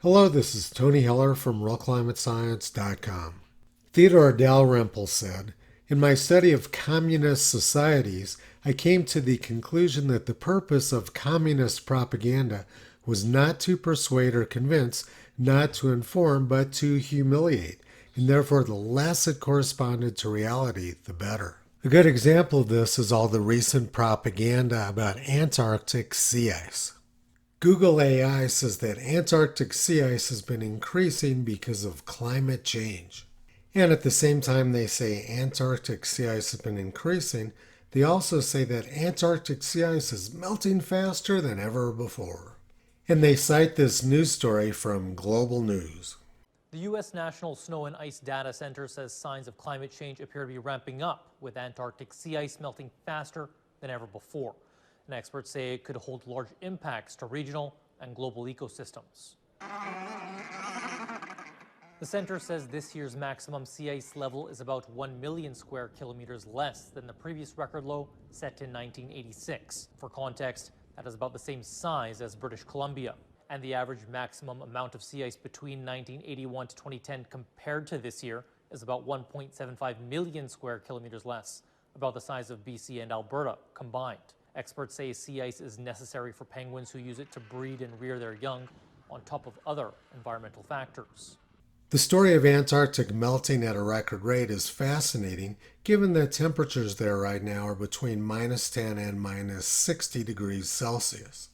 Hello, this is Tony Heller from RealClimateScience.com. Theodore Dalrymple said, "In my study of communist societies, I came to the conclusion that the purpose of communist propaganda was not to persuade or convince, not to inform, but to humiliate, and therefore the less it corresponded to reality, the better." A good example of this is all the recent propaganda about Antarctic sea ice. Google AI says that Antarctic sea ice has been increasing because of climate change. And at the same time they say Antarctic sea ice has been increasing, they also say that Antarctic sea ice is melting faster than ever before. And they cite this news story from Global News. The U.S. National Snow and Ice Data Center says signs of climate change appear to be ramping up, with Antarctic sea ice melting faster than ever before. And experts say it could hold large impacts to regional and global ecosystems. The center says this year's maximum sea ice level is about 1 million square kilometers less than the previous record low set in 1986. For context, that is about the same size as British Columbia. And the average maximum amount of sea ice between 1981 to 2010 compared to this year is about 1.75 million square kilometers less, about the size of BC and Alberta combined. Experts say sea ice is necessary for penguins who use it to breed and rear their young, on top of other environmental factors. The story of Antarctic melting at a record rate is fascinating, given that temperatures there right now are between -10 and -60 degrees Celsius.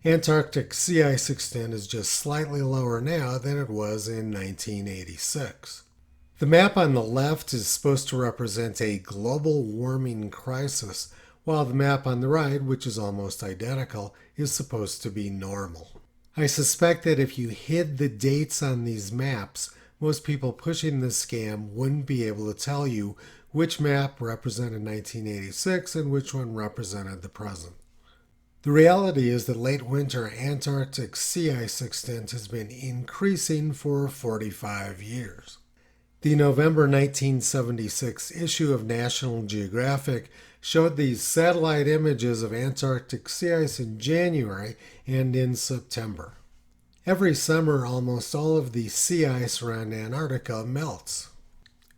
Antarctic sea ice extent is just slightly lower now than it was in 1986. The map on the left is supposed to represent a global warming crisis, while the map on the right, which is almost identical, is supposed to be normal. I suspect that if you hid the dates on these maps, most people pushing this scam wouldn't be able to tell you which map represented 1986 and which one represented the present. The reality is that late winter Antarctic sea ice extent has been increasing for 45 years. The November 1976 issue of National Geographic showed these satellite images of Antarctic sea ice in January and in September. Every summer, almost all of the sea ice around Antarctica melts.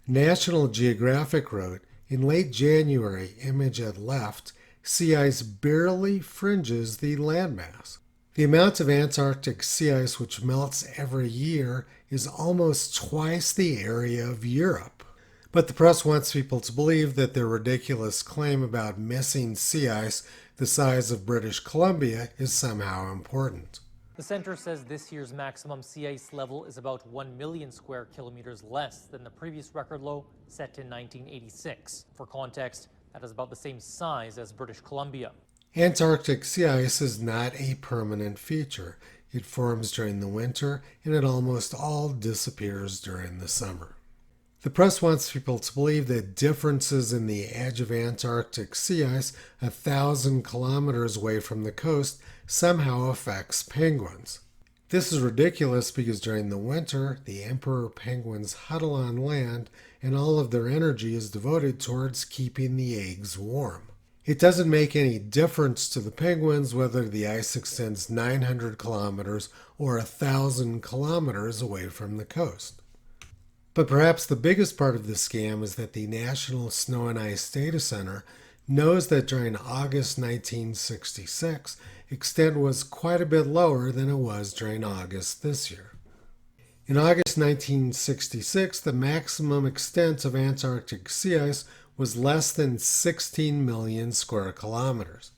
National Geographic wrote, in late January, image at left, sea ice barely fringes the landmass. The amount of Antarctic sea ice which melts every year is almost twice the area of Europe. But the press wants people to believe that their ridiculous claim about missing sea ice the size of British Columbia is somehow important. The center says this year's maximum sea ice level is about 1 million square kilometers less than the previous record low set in 1986. For context, that is about the same size as British Columbia. Antarctic sea ice is not a permanent feature. It forms during the winter, and it almost all disappears during the summer. The press wants people to believe that differences in the edge of Antarctic sea ice 1,000 kilometers away from the coast somehow affects penguins. This is ridiculous because during the winter, the emperor penguins huddle on land and all of their energy is devoted towards keeping the eggs warm. It doesn't make any difference to the penguins whether the ice extends 900 kilometers or 1,000 kilometers away from the coast. But perhaps the biggest part of the scam is that the National Snow and Ice Data Center knows that during August 1966, extent was quite a bit lower than it was during August this year. In August 1966, the maximum extent of Antarctic sea ice was less than 16 million square kilometers.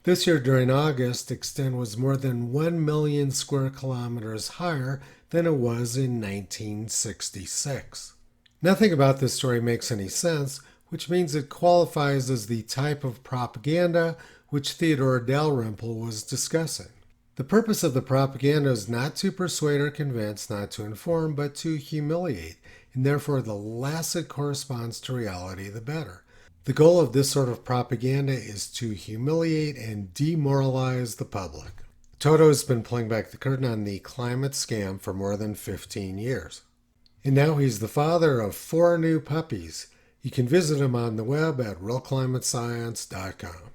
This year during August, extent was more than 1 million square kilometers higher than it was in 1966. Nothing about this story makes any sense, which means it qualifies as the type of propaganda which Theodore Dalrymple was discussing. The purpose of the propaganda is not to persuade or convince, not to inform, but to humiliate, and therefore the less it corresponds to reality, the better. The goal of this sort of propaganda is to humiliate and demoralize the public. Toto has been pulling back the curtain on the climate scam for more than 15 years. And now he's the father of 4 new puppies. You can visit him on the web at realclimatescience.com.